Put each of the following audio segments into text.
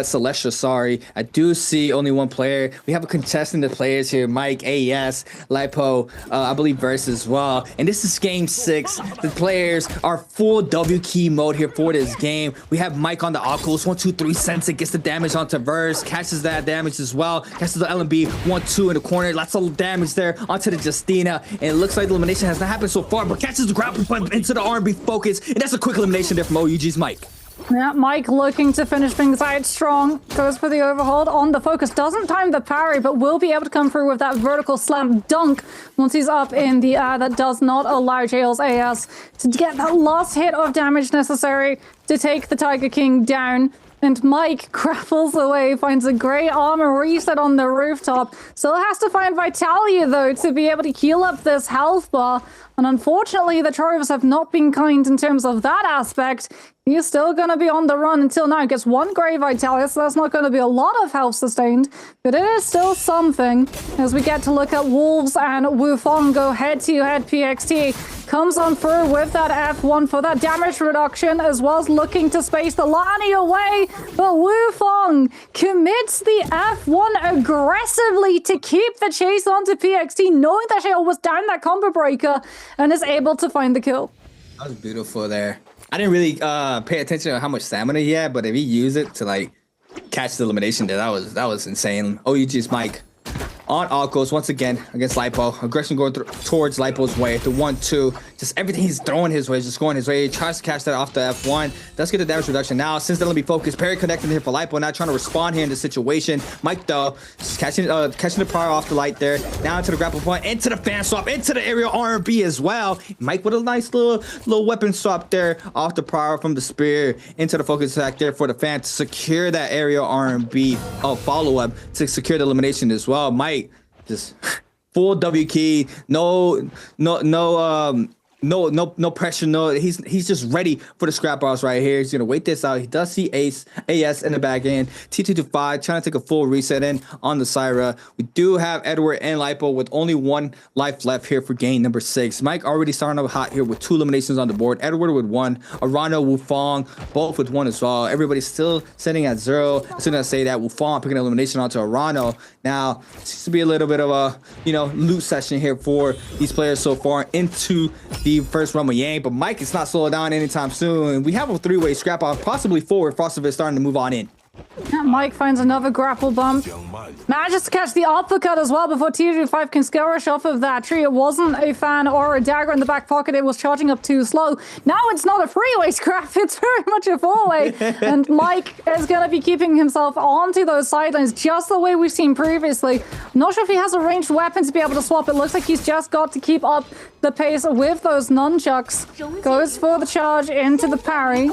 Celestial, sorry. I do see only one player. We have a contestant of players here, Mike, AES, Lipo, I believe Verse as well. And this is game 6. The players are full W key mode here for this game. We have Mike on the Oculus, 1, 2, 3 cents. It gets the damage onto Verse, catches that damage as well. Catches the LMB, 1, 2 in the corner. Lots of damage there onto the Justina. And it looks like the elimination has not happened so far, but catches the grapple point into the R&B focus. And that's a quick elimination there from OUG's Mike. Yeah, Mike looking to finish things out strong. Goes for the overhold on the focus. Doesn't time the parry, but will be able to come through with that vertical slam dunk once he's up in the air. That does not allow Jails AS to get that last hit of damage necessary to take the Tiger King down. And Mike grapples away, finds a great armor reset on the rooftop. Still has to find Vitalia, though, to be able to heal up this health bar. And unfortunately, the Trovers have not been kind in terms of that aspect. He's still going to be on the run until now. Gets one Grey Vitalia, so that's not going to be a lot of health sustained. But it is still something as we get to look at Wolves and Wufong go head-to-head. PXT comes on through with that F1 for that damage reduction, as well as looking to space the Lani away. But Wufong commits the F1 aggressively to keep the chase onto PXT, knowing that Shale was down that combo breaker and is able to find the kill. That was beautiful there. I didn't really pay attention to how much stamina he had, but if he used it to like catch the elimination there, that was insane. OUG's Mike on Alcos once again against Lipo. Aggression going towards Lipo's way. The 1-2. Just everything he's throwing his way, just going his way. He tries to catch that off the F1. Does get the damage reduction now. Since then, let me focus. Parry connecting here for Lipo. Not trying to respond here in this situation. Mike, though, just catching the prior off the light there. Now into the grapple point. Into the fan swap. Into the aerial R&B as well. Mike with a nice little weapon swap there off the prior from the spear. Into the focus attack there for the fan to secure that aerial R&B follow-up to secure the elimination as well. Mike just full W key, no pressure, he's just ready for the scrap boss right here. He's gonna wait this out. He does see AS in the back end. T225 trying to take a full reset in on the Syra. We do have Edward and Lipo with only 1 life left here for game number 6. Mike already starting up hot here with 2 eliminations on the board. Edward with 1, Arano, Wufong both with 1 as well. Everybody's still sitting at 0. As soon as I say that, Wufong picking an elimination onto Arano. Now seems to be a little bit of a loot session here for these players so far into the first run with Yang, but Mike is not slowing down anytime soon. We have a 3-way scrap off, possibly 4 if Frosted is starting to move on in. Mike finds another grapple bump. Manages to catch the uppercut as well before T25 can skirmish off of that tree. It wasn't a fan or a dagger in the back pocket. It was charging up too slow. Now it's not a 3-way scrap. It's very much a 4-way. And Mike is going to be keeping himself onto those sidelines just the way we've seen previously. I'm not sure if he has a ranged weapon to be able to swap. It looks like he's just got to keep up the pace with those nunchucks. Goes for the charge into the parry.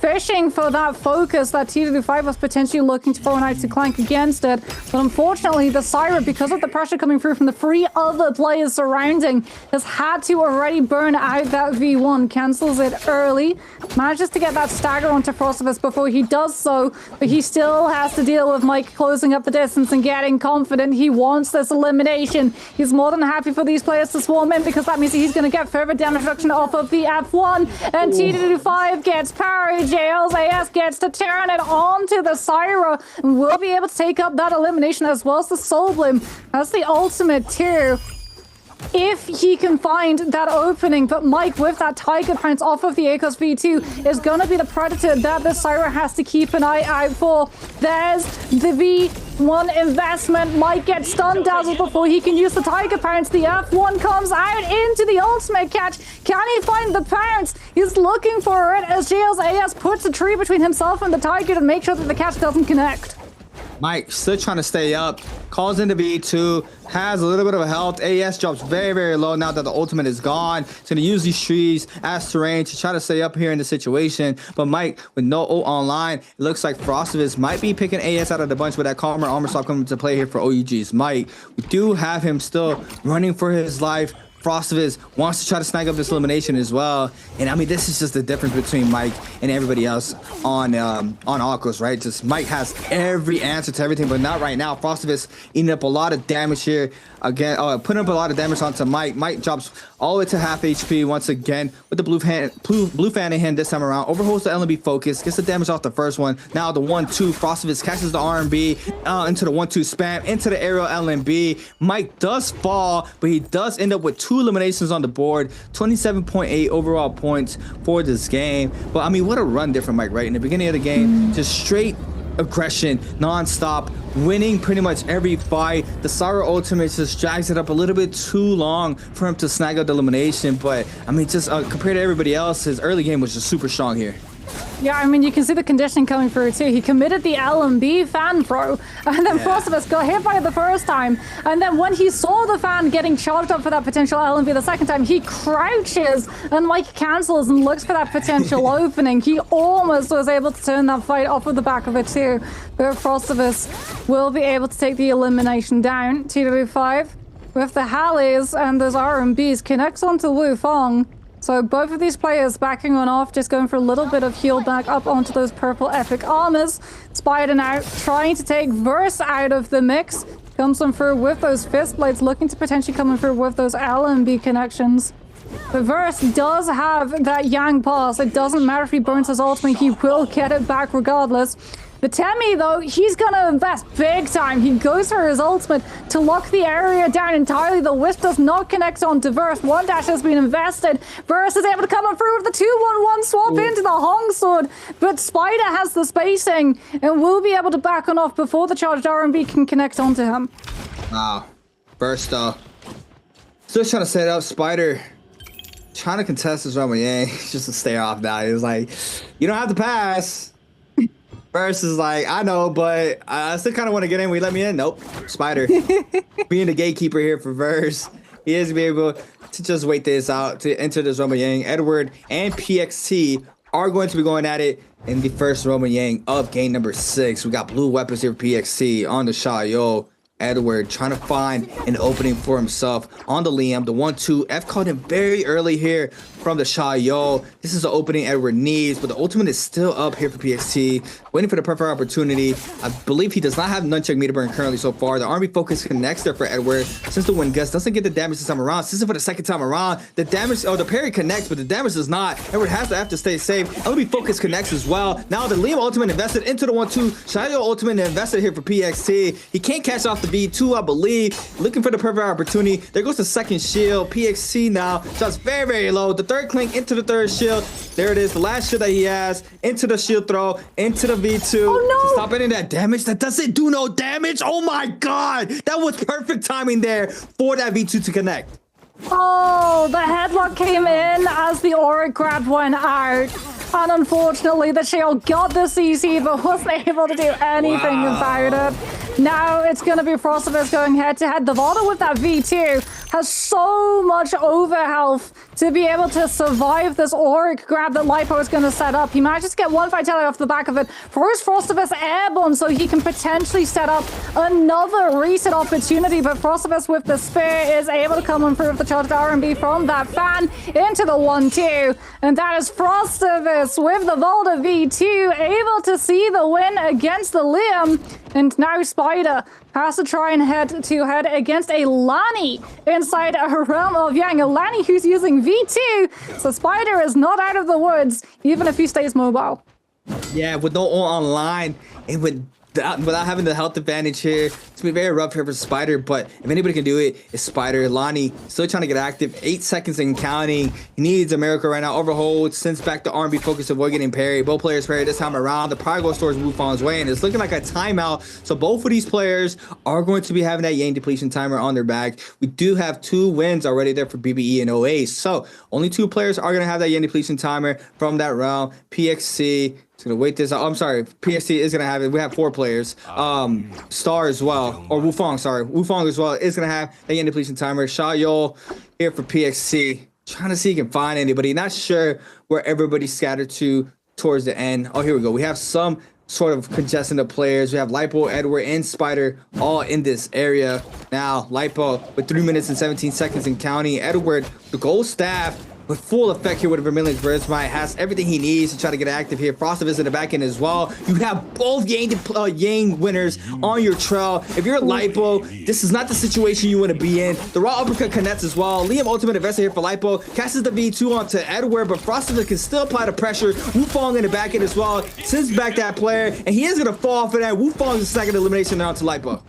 Fishing for that focus that T25 was potentially looking to throw out to clank against it. But unfortunately, the Syra, because of the pressure coming through from the 3 other players surrounding, has had to already burn out that V1. Cancels it early. Manages to get that stagger onto Frostivus before he does so. But he still has to deal with Mike closing up the distance and getting confident. He wants this elimination. He's more than happy for these players to swarm in because that means he's going to get further damage reduction off of the F1. And T25 gets parried. Jails AS gets to turn it onto the Syra and will be able to take up that elimination as well as the Soul Bloom. That's the ultimate tier if he can find that opening. But Mike with that Tiger Pounce off of the Akos V2 is going to be the predator that the Syra has to keep an eye out for. There's the V1 investment. Mike gets stun dazzled before he can use the Tiger Pounce. The F1 comes out into the ultimate catch. Can he find the pounce? He's looking for it as Jails AS puts a tree between himself and the Tiger to make sure that the catch doesn't connect. Mike still trying to stay up, calls into B2, has a little bit of health. AS drops very, very low now that the ultimate is gone. He's going to use these trees as terrain to try to stay up here in the situation. But Mike, with no ult online, it looks like Frostivus might be picking AS out of the bunch with that Calmer armor swap coming to play here for OUG's Mike. We do have him still running for his life. Frostivus wants to try to snag up this elimination as well. And I mean, this is just the difference between Mike and everybody else on Alcos, right? Just Mike has every answer to everything, but not right now. Frostivus eating up a lot of damage here. again, putting up a lot of damage onto Mike. Mike drops all the way to half HP once again with the blue fan in hand this time around. Overholds the LMB focus, gets the damage off the first one. Now the 1-2, Frostivus catches the R&B into the 1-2 spam, into the aerial LMB. Mike does fall, but he does end up with 2 eliminations on the board. 27.8 overall points for this game. But I mean, what a run there from Mike, right? In the beginning of the game, just straight aggression, non-stop, winning pretty much every fight. The Sorrow ultimate just drags it up a little bit too long for him to snag out the elimination. But I mean, just compared to everybody else, his early game was just super strong here. Yeah, I mean, you can see the conditioning coming through too. He committed the LMB fan throw, and then Frostivus got hit by it the first time. And then when he saw the fan getting charged up for that potential LMB the second time, he crouches and like cancels and looks for that potential opening. He almost was able to turn that fight off of the back of it too. But Frostivus will be able to take the elimination down. TW5 with the Hallies and those RMBs connects onto Wu Fong. So both of these players backing on off, just going for a little bit of heal back up onto those purple epic armors. Spider now trying to take Verse out of the mix. Comes on through with those fist blades, looking to potentially come in through with those LMB connections. The Verse does have that Yang pass. It doesn't matter if he burns his ultimate, he will get it back regardless. The Temi, though, he's gonna invest big time. He goes for his ultimate to lock the area down entirely. The Wisp does not connect onto Verse. One dash has been invested. Verse is able to come through with the 2-1-1 swap into the Hong Sword. But Spider has the spacing and will be able to back on off before the charged R&B can connect onto him. Wow. Verse, though. Still trying to set up Spider. Trying to contest his Roman Yang just to stay off now. He was like, you don't have to pass. Verse is like, I know, but I still kind of want to get in. Will you let me in? Nope. Spider. Being the gatekeeper here for Verse. He is be able to just wait this out to enter this Roman Yang. Edward and PXT are going to be going at it in the first Roman Yang of game number 6. We got blue weapons here for PXT on the Xiaoyu. Edward trying to find an opening for himself on the Liam. The 1-2. F called him very early here from the Xiaoyu. This is the opening Edward needs, but the ultimate is still up here for PXT. Waiting for the perfect opportunity. I believe he does not have Nunchuck meter burn currently so far. The army focus connects there for Edward. Since the wind gust doesn't get the damage this time around. Since it's for the second time around, the damage, the parry connects, but the damage does not. Edward has to have to stay safe. LB focus connects as well. Now the Liam ultimate invested into the 1-2. Xiaoyu ultimate invested here for PXT. He can't catch off the V2, I believe. Looking for the perfect opportunity. There goes the second shield. PXT now shots very, very low. The third clink into the third shield. There it is. The last shield that he has. Into the shield throw. Into the V2. Oh, no. To stop any of that damage. That doesn't do no damage. Oh my god. That was perfect timing there for that V2 to connect. Oh, the headlock came in as the auric grab went out. And unfortunately, the shield got the CC, but wasn't able to do anything about it. Now it's going to be Frostivus going head-to-head. The Vada with that V2 has so much overhealth to be able to survive this auric grab that Lipo is going to set up. He manages to get one Vitality off the back of it. Throws Frostivus airborne so he can potentially set up another reset opportunity, but Frostivus with the spear is able to come and prove the charged R&B from that fan into the 1-2. And that is Frostivus with the Volta V2 able to see the win against the Liam. And now Spider has to try and head-to-head against a Lani inside a realm of Yang. A Lani who's using V2. So Spider is not out of the woods, even if he stays mobile. Yeah, with no online and without having the health advantage here, it's been very rough here for Spider, but if anybody can do it, it's Spider. Lani still trying to get active, 8 seconds and counting. He needs a miracle right now. Overhold, sends back the R&B focus, avoid getting parried. Both players parried this time around. The Prodigal stores move on his way, and it's looking like a timeout. So both of these players are going to be having that Yang depletion timer on their back. We do have 2 wins already there for BBE and OA, so only 2 players are going to have that Yang depletion timer from that round. PXC is gonna wait this out. I'm sorry, PSC is gonna have it. We have 4 players. Star as well, or Wufong, sorry. Wufong as well is gonna have the end depletion timer. Xiaoyu here for PXC. Trying to see if he can find anybody. Not sure where everybody's scattered to towards the end. Oh, here we go. We have some sort of congestion of players. We have Lipo, Edward, and Spider all in this area. Now, Lipo with 3 minutes and 17 seconds and counting. Edward, the gold staff, with full effect here with Vermilion's Burst. Has everything he needs to try to get active here. Frostivus in the back end as well. You have both Yang winners on your trail. If you're Lipo, this is not the situation you want to be in. The raw uppercut connects as well. Liam ultimate investor here for Lipo. Casts the V2 onto Edward, but Frostivus can still apply the pressure. Wufong in the back end as well. Sends back that player, and he is going to fall for that. Wufong is the second elimination now to Lipo.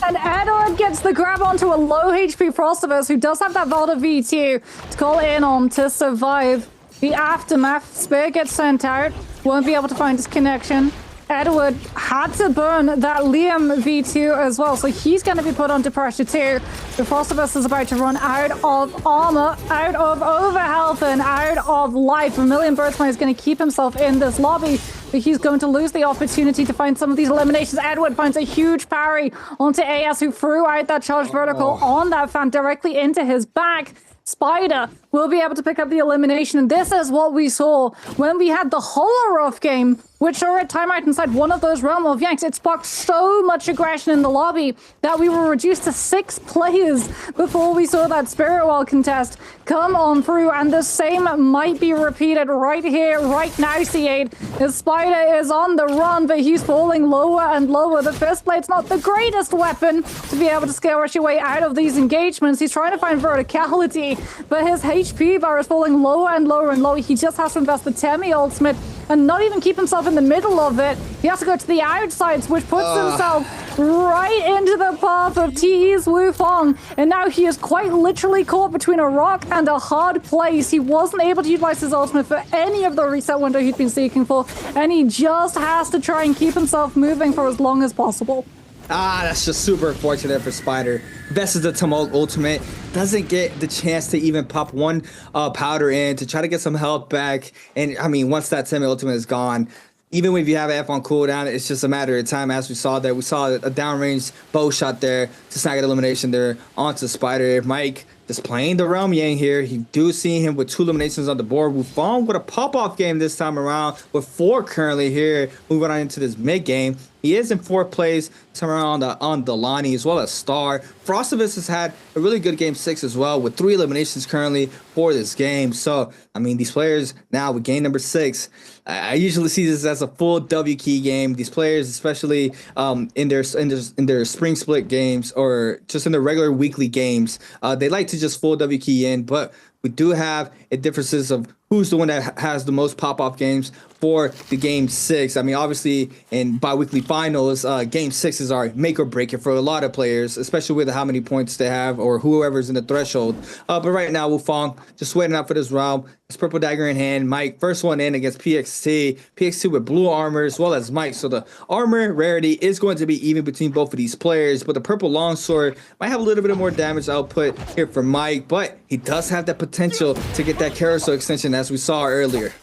And Edward gets the grab onto a low HP Frostivus, who does have that Valda V2 to call in on to survive the aftermath. Spear gets sent out, won't be able to find his connection. Edward had to burn that Liam V2 as well, so he's going to be put under pressure too. The Frostivus is about to run out of armor, out of overhealth, and out of life. Vermilion Birthmite is going to keep himself in this lobby, but he's going to lose the opportunity to find some of these eliminations. Edward finds a huge parry onto AS, who threw out that charged vertical on that fan directly into his back. Spider will be able to pick up the elimination, and this is what we saw when we had the Holoroth game, which saw a timeout inside one of those Realm of Yanks. It sparked so much aggression in the lobby that we were reduced to 6 players before we saw that Spirit Wall contest come on through, and the same might be repeated right here, right now, C8. His Spider is on the run, but he's falling lower and lower. The Fist Blade's not the greatest weapon to be able to scale rush your way out of these engagements. He's trying to find verticality, but his HP bar is falling lower and lower and lower. He just has to invest the Temi ultimate and not even keep himself in the middle of it. He has to go to the outsides, which puts himself right into the path of TE's Wufong. And now he is quite literally caught between a rock and a hard place. He wasn't able to utilize his ultimate for any of the reset window he'd been seeking for, and he just has to try and keep himself moving for as long as possible. That's just super unfortunate for Spider. Versus the Tumult ultimate. Doesn't get the chance to even pop one powder in to try to get some health back. And I mean, once that Temi ultimate is gone, even if you have F on cooldown, it's just a matter of time. As we saw that, we saw a downrange bow shot there to snag an elimination there onto Spider. Mike just playing the Realm Yang here. You do see him with 2 eliminations on the board. Wufong with a pop-off game this time around with 4 currently here. Moving on into this mid game. He is in 4th place, this time around on Delani as well as Star. Frostivus has had a really good game 6 as well, with 3 eliminations currently for this game. So, I mean, these players now with game number 6, I usually see this as a full W key game. These players, especially in their spring split games or just in their regular weekly games, they like to just full W key in, but we do have a differences of who's the one that has the most pop-off games for the game 6. I mean, obviously in bi-weekly finals, game 6 is our make or break it for a lot of players, especially with how many points they have or whoever's in the threshold. But right now, Wufong just waiting out for this round. His purple dagger in hand. Mike, first one in against PXT. PXT with blue armor as well as Mike. So the armor rarity is going to be even between both of these players. But the purple longsword might have a little bit more damage output here for Mike. But he does have that potential to get that carousel extension as we saw earlier.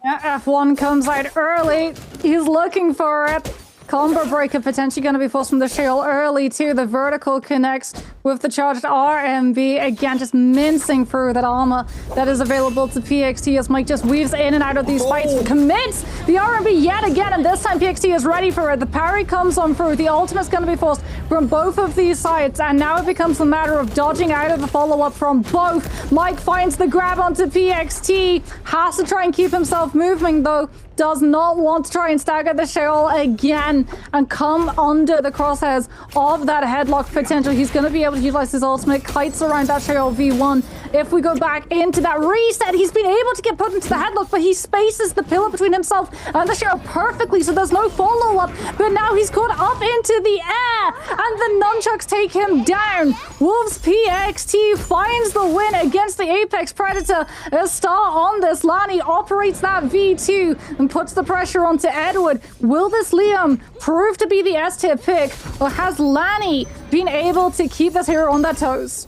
Yeah, F1 comes out early. He's looking for it. Combo breaker potentially going to be forced from the shield early too. The vertical connects with the charged RMB. Again, just mincing through that armor that is available to PXT as Mike just weaves in and out of these fights. Commits the RMB yet again, and this time PXT is ready for it. The parry comes on through. The ultimate's going to be forced from both of these sides, and now it becomes a matter of dodging out of the follow-up from both. Mike finds the grab onto PXT. Has to try and keep himself moving though. Does not want to try and stagger the Sheol again and come under the crosshairs of that headlock potential. He's going to be able to utilize his ultimate, kites around that Sheol V1. If we go back into that reset, he's been able to get put into the headlock, but he spaces the pillar between himself and the Sheol perfectly, so there's no follow-up. But now he's caught up into the air, and the nunchucks take him down. Wolves PXT finds the win against the Apex Predator. A star on this. Lani operates that V2 and puts the pressure onto Edward. Will this Liam prove to be the S-tier pick, or has Lani been able to keep this hero on their toes?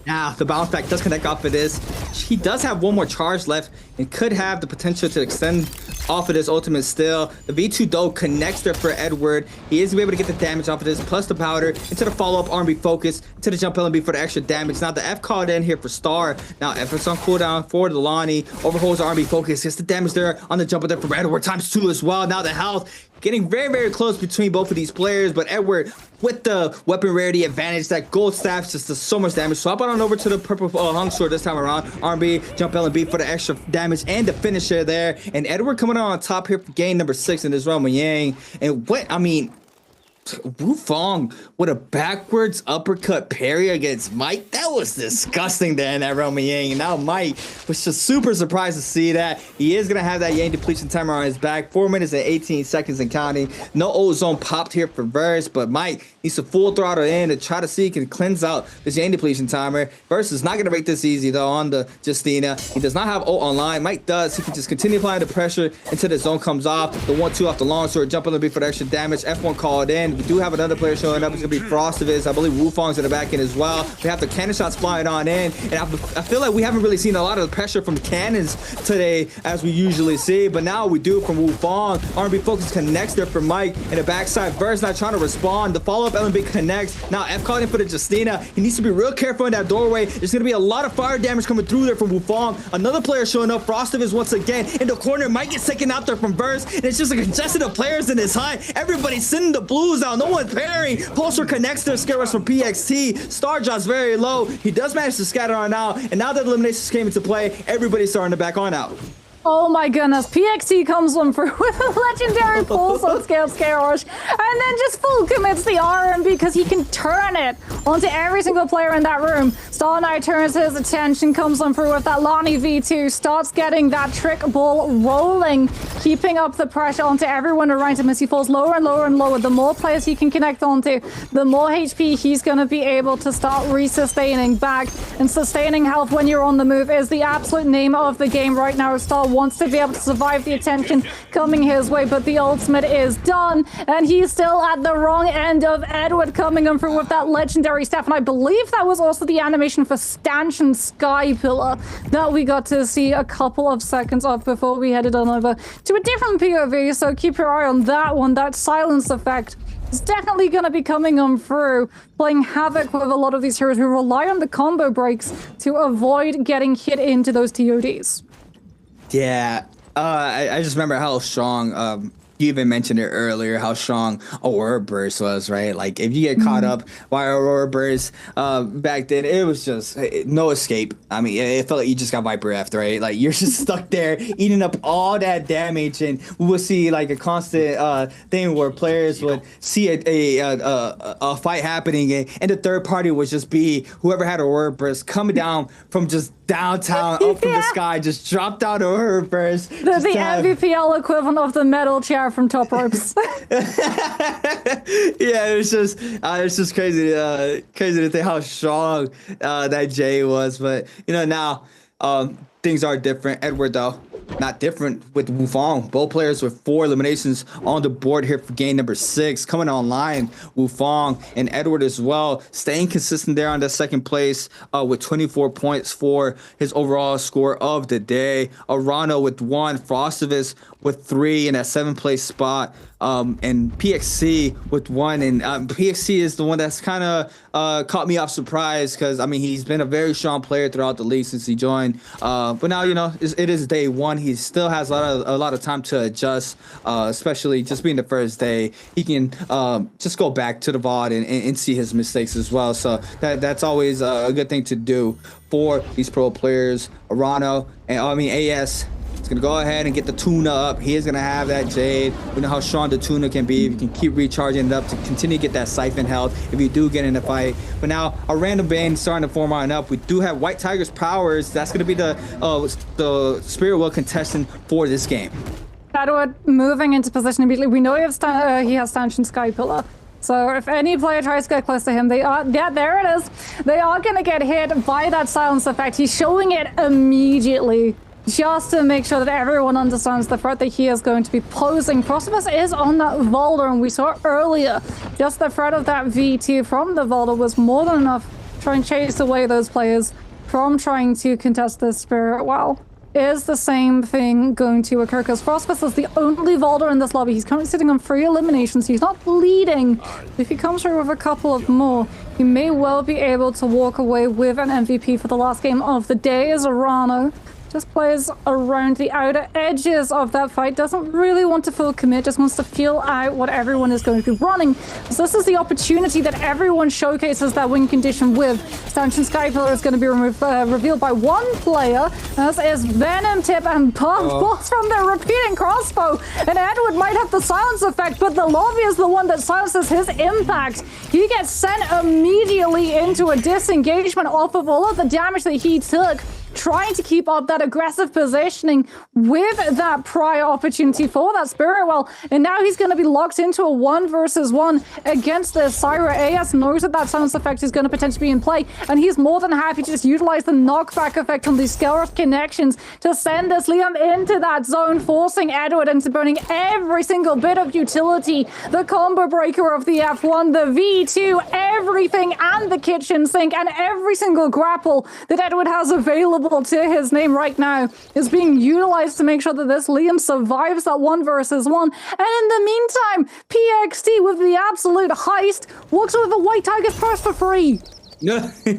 Now, the bounce back does connect off of this. He does have one more charge left and could have the potential to extend off of this ultimate still. The V2 though connects there for Edward. He is able to get the damage off of this, plus the powder into the follow-up R&B focus, into the jump LMB for the extra damage. Now the F called in here for Star. Now F is on cooldown for Delani. Overholds R&B focus. Gets the damage there on the jump there from Edward times 2 as well. Now the health. getting very, very close between both of these players. But Edward, with the weapon rarity advantage, that gold staff just does so much damage. Swap on over to the purple hung sword this time around. R&B, jump LB for the extra damage and the finisher there. And Edward coming on top here for game number 6 in this round with Yang. And what, I mean, Wufong with a backwards uppercut parry against Mike. That was disgusting there in that realm of Yang. And now Mike was just super surprised to see that. He is going to have that Yang depletion timer on his back. 4 minutes and 18 seconds and counting. No ozone popped here for Verse, but Mike needs to full throttle in to try to see he can cleanse out this Yang depletion timer. Verse is not going to make this easy though on the Justina. He does not have ult online. Mike does. He can just continue applying the pressure until the zone comes off. The 1-2 off the long sword. Jump on the beat for the extra damage. F1 called in. We do have another player showing up. It's going to be Frostivus. I believe Wufong's in the back end as well. We have the cannon shots flying on in. And I feel like we haven't really seen a lot of the pressure from the cannons today as we usually see. But now we do from Wufong. R&B focus connects there for Mike. And the backside Verse not trying to respond. The follow-up LB connects. Now F calling in for the Justina. He needs to be real careful in that doorway. There's going to be a lot of fire damage coming through there from Wufong. Another player showing up. Frostivus once again in the corner. Mike gets taken out there from Verse. And it's just a congested of players in this high. Everybody's sending the blues out. No one's parrying. Pulsar connects their skirmishes from PXT. Star drops very low. He does manage to scatter on out. And now that eliminations came into play, everybody's starting to back on out. Oh my goodness, PXT comes one through with a legendary pulse on scale Rush, and then just full commits the RM because he can turn it onto every single player in that room. Star Knight turns his attention, comes on through with that Lonnie V2, starts getting that trick ball rolling, keeping up the pressure onto everyone around him as he falls lower and lower and lower. The more players he can connect onto, the more HP he's going to be able to start re-sustaining back. And sustaining health when you're on the move is the absolute name of the game right now. Star wants to be able to survive the attention coming his way, but the ultimate is done, and he's still at the wrong end of Edward coming in through with that legendary staff. And I believe that was also the animation for Stanchion Sky Pillar that we got to see a couple of seconds of before we headed on over to a different POV, so keep your eye on that one. That silence effect is definitely going to be coming on through, playing havoc with a lot of these heroes who rely on the combo breaks to avoid getting hit into those TODs. Yeah, I just remember how strong, you even mentioned it earlier, how strong Aurora Burst was, right? Like, if you get caught up by Aurora Burst back then, it was just no escape. I mean, it felt like you just got Viper F, right? Like, you're just stuck there eating up all that damage, and we will see, like, a constant thing where players would see a fight happening, and the third party would just be whoever had Aurora Burst coming down from just downtown, up from the sky, just dropped out of her burst. The NBPL equivalent of the metal chair from Top Ropes. Yeah, it's just crazy to think how strong that Jay was. But you know, now things are different. Edward, though, not different with Wufong. Both players with 4 eliminations on the board here for game number 6. Coming online, Wufong and Edward as well, staying consistent there on the second place with 24 points for his overall score of the day. Arano with 1, Frostivus with 3 in that 7th place spot, and PXC with 1. And PXC is the one that's kind of caught me off surprise because, I mean, he's been a very strong player throughout the league since he joined. But now, you know, it is day 1. He still has a lot of time to adjust, especially just being the first day. He can just go back to the VOD and see his mistakes as well. So that's always a good thing to do for these pro players. Arano and AS is going to go ahead and get the tuna up. He is going to have that Jade. We know how strong the tuna can be. If you can keep recharging it up to continue to get that siphon health if you do get in a fight. But now a random bane starting to form on up. We do have White Tiger's powers. That's going to be the Spirit Will contestant for this game. Edward moving into position immediately. We know he has Stanchion Sky Pillar. So if any player tries to get close to him, there it is. They are going to get hit by that silence effect. He's showing it immediately, just to make sure that everyone understands the threat that he is going to be posing. Frostivus is on that Volder, and we saw earlier, just the threat of that V2 from the Volder was more than enough to try and chase away those players from trying to contest this Spirit Well. Is the same thing going to occur? Because Frostivus is the only Volder in this lobby. He's currently sitting on 3 eliminations. He's not leading. If he comes through with a couple of more, he may well be able to walk away with an MVP for the last game of the day as Arano just plays around the outer edges of that fight. Doesn't really want to full commit, just wants to feel out what everyone is going to be running. So this is the opportunity that everyone showcases that win condition with. Stanchion Skypillar is going to be revealed by one player, as is Venom Tip and Puff, both from their repeating crossbow. And Edward might have the silence effect, but the lobby is the one that silences his impact. He gets sent immediately into a disengagement off of all of the damage that he took, trying to keep up that aggressive positioning with that prior opportunity for that Spirit Well. And now he's going to be locked into a 1 versus 1 against the Syra. AS knows that that silence effect is going to potentially be in play, and he's more than happy to just utilize the knockback effect from these Skelroth connections to send this Liam into that zone, forcing Edward into burning every single bit of utility. The combo breaker of the F1, the V2, everything, and the kitchen sink, and every single grapple that Edward has available to his name right now is being utilized to make sure that this Liam survives that 1 versus 1. And in the meantime, PXT with the absolute heist walks with a White Tiger's purse for free. No, he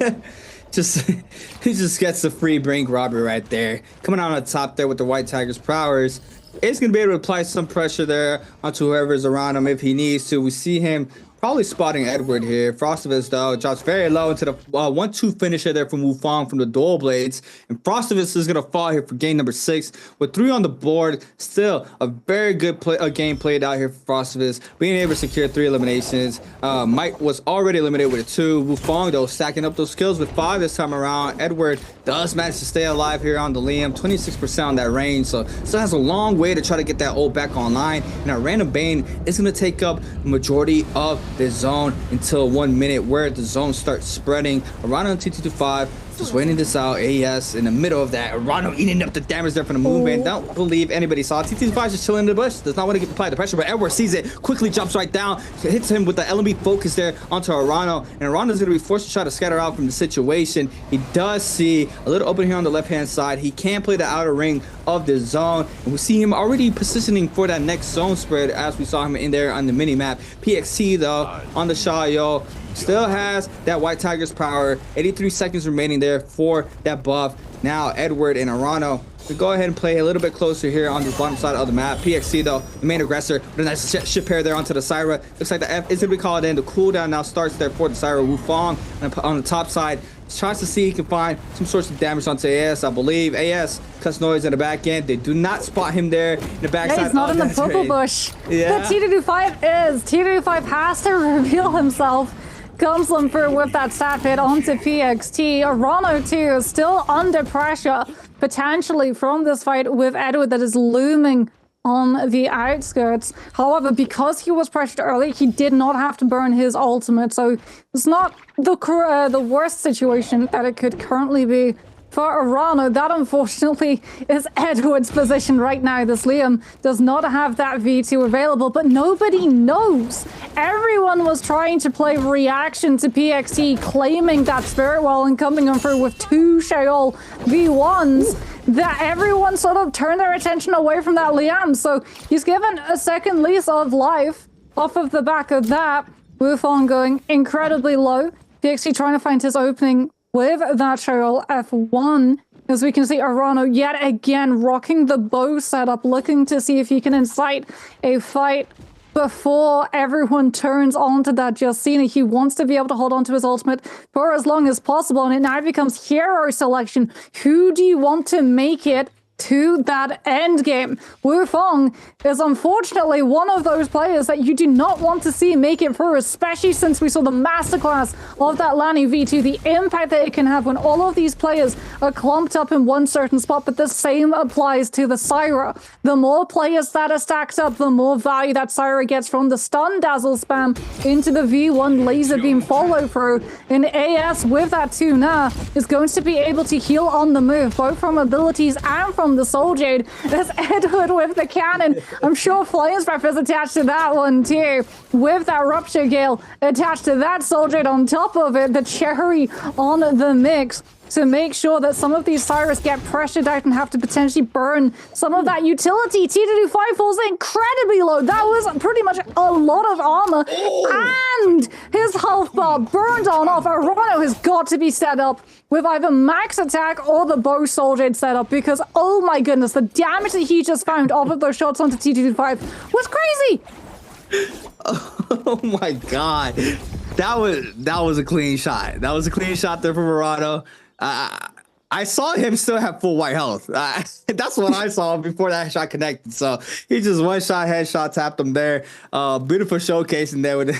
just gets the free brink robbery right there. Coming out on top there with the White Tiger's powers. It's going to be able to apply some pressure there onto whoever's around him if he needs to. We see him probably spotting Edward here. Frostivus, though, drops very low into the 1-2 finisher there from Wufang from the Dual Blades. And Frostivus is going to fall here for game number 6 with 3 on the board. Still a very good game played out here for Frostivus, being able to secure 3 eliminations. Mike was already eliminated with a 2. Wufang, though, stacking up those kills with 5 this time around. Edward does manage to stay alive here on the Liam, 26% on that range, so still has a long way to try to get that ult back online. And our random Bane is going to take up the majority of this zone until 1 minute, where the zone starts spreading. Arano and T225 just waiting this out. AES in the middle of that. Arano eating up the damage there from the movement. Don't believe anybody saw it. T225 just chilling in the bush. Does not want to apply the pressure, but Edward sees it, quickly jumps right down, hits him with the LMB focus there onto Arano. And Arano is going to be forced to try to scatter out from the situation. He does see a little open here on the left-hand side. He can play the outer ring of the zone, and we see him already positioning for that next zone spread, as we saw him in there on the mini map. PXT, though, on the Shayo still has that White Tiger's power. 83 seconds remaining there for that buff. Now Edward and Arano to go ahead and play a little bit closer here on the bottom side of the map. PXT, though, the main aggressor, with a nice ship pair there onto the Syra. Looks like the F is going to be called in. The cooldown now starts there for the Syra. Wufang on the top side tries to see he can find some sorts of damage onto AS. I believe AS cuts noise in the back end. They do not spot him there in the backside. Yeah, he's not in the purple bush. Yeah. The T225 is. T225 has to reveal himself. Comes them through with that stat hit onto PXT. Arano, too, is still under pressure, potentially, from this fight with Edward that is looming on the outskirts. However, because he was pressured early, he did not have to burn his ultimate, so it's not the worst situation that it could currently be for Arano. That, unfortunately, is Edward's position right now. This Liam does not have that V2 available, but nobody knows. Everyone was trying to play reaction to PXT, claiming that Spirit Well and coming on through with 2 Sheol V1s, that everyone sort of turned their attention away from that Liam. So he's given a second lease of life off of the back of that. Wufang going incredibly low. PXT trying to find his opening with that Sheol F1. As we can see, Arano yet again rocking the bow setup, looking to see if he can incite a fight before everyone turns onto that Justina. He wants to be able to hold on to his ultimate for as long as possible, and it now becomes hero selection. Who do you want to make it to that end game? Wufang is unfortunately one of those players that you do not want to see make it through, especially since we saw the masterclass of that Lani V2, the impact that it can have when all of these players are clumped up in one certain spot. But the same applies to the Syra. The more players that are stacked up, the more value that Syra gets from the stun dazzle spam into the V1 laser beam follow through. And AS with that tuna is going to be able to heal on the move, both from abilities and from the Soul Jade. There's Edward with the cannon. I'm sure Flames Breath is attached to that one too, with that Rupture Gale attached to that Soul Jade on top of it. The cherry on the mix to make sure that some of these Cyrus get pressured out and have to potentially burn some of that utility. T225 falls incredibly low. That was pretty much a lot of armor. And his health bar burned on off. Arano has got to be set up with either max attack or the bow soldier set up, because oh my goodness, the damage that he just found off of those shots onto T225 was crazy. Oh my god. That was a clean shot. That was a clean shot there from Murano. I saw him still have full white health. That's what I saw before that shot connected. So he just one shot, headshot, tapped him there. Beautiful showcasing there with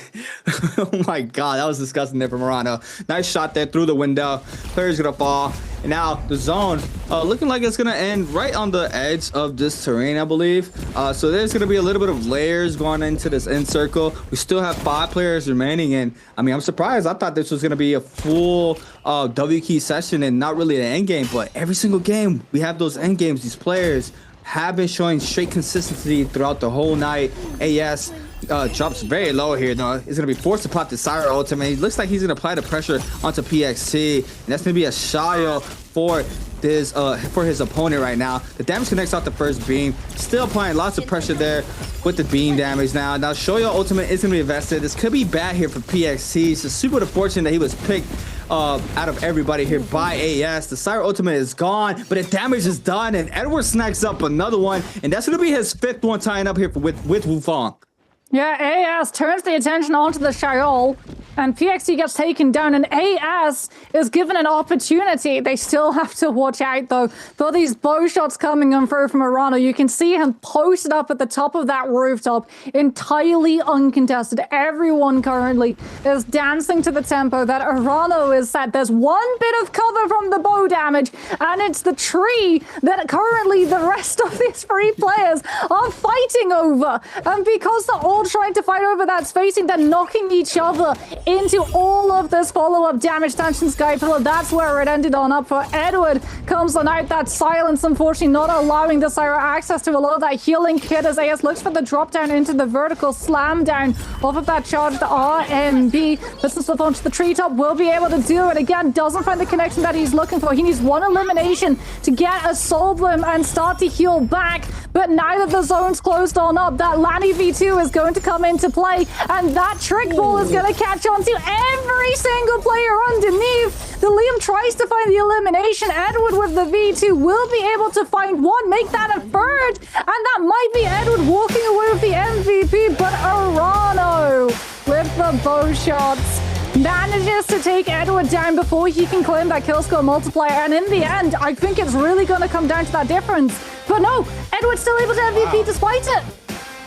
oh my god, that was disgusting there from Murano. Nice shot there through the window. Player's gonna fall. And now the zone looking like it's gonna end right on the edge of this terrain, I believe. So there's gonna be a little bit of layers going into this end circle. We still have 5 players remaining, and I mean, I'm surprised. I thought this was gonna be a full W key session and not really an end game, but every single game we have those end games. These players have been showing straight consistency throughout the whole night. AS drops very low here though. He's gonna be forced to pop the Syra ultimate. He looks like he's gonna apply the pressure onto PXC, and that's gonna be a Shayo for this for his opponent right now. The damage connects off the first beam, still applying lots of pressure there with the beam damage. Now Shoyo ultimate is gonna be invested. This could be bad here for PXC. It's just super fortunate that he was picked out of everybody here by AS. The Syra ultimate is gone, but the damage is done, and Edward snacks up another one, and that's gonna be his 5th one tying up here with Wufong. Yeah, AS turns the attention onto the Shayol, and PXC gets taken down, and AS is given an opportunity. They still have to watch out, though, for these bow shots coming in through from Arano. You can see him posted up at the top of that rooftop, entirely uncontested. Everyone currently is dancing to the tempo that Arano is set. There's one bit of cover from the bow damage, and it's the tree that currently the rest of these 3 players are fighting over. And because they're all trying to fight over that spacing, they're knocking each other into all of this follow-up damage. Stanchion Skypillar, that's where it ended on up for Edward. Comes on out, that silence, unfortunately not allowing the Syra access to a lot of that healing kit as AS looks for the drop down into the vertical slam down off of that charged RMB. This is the launch to the treetop, will be able to do it again. Doesn't find the connection that he's looking for. He needs one elimination to get a soul bloom and start to heal back. But now that the zone's closed on up, that Lanny V2 is going to come into play, and that trick ball is going to catch on to every single player underneath. The Liam tries to find the elimination. Edward with the V2 will be able to find one, make that a 3rd, and that might be Edward walking away with the MVP, but Arano with the bow shots manages to take Edward down before he can claim that kill score multiplier, and in the end, I think it's really going to come down to that difference. But no, Edward's still able to MVP despite it.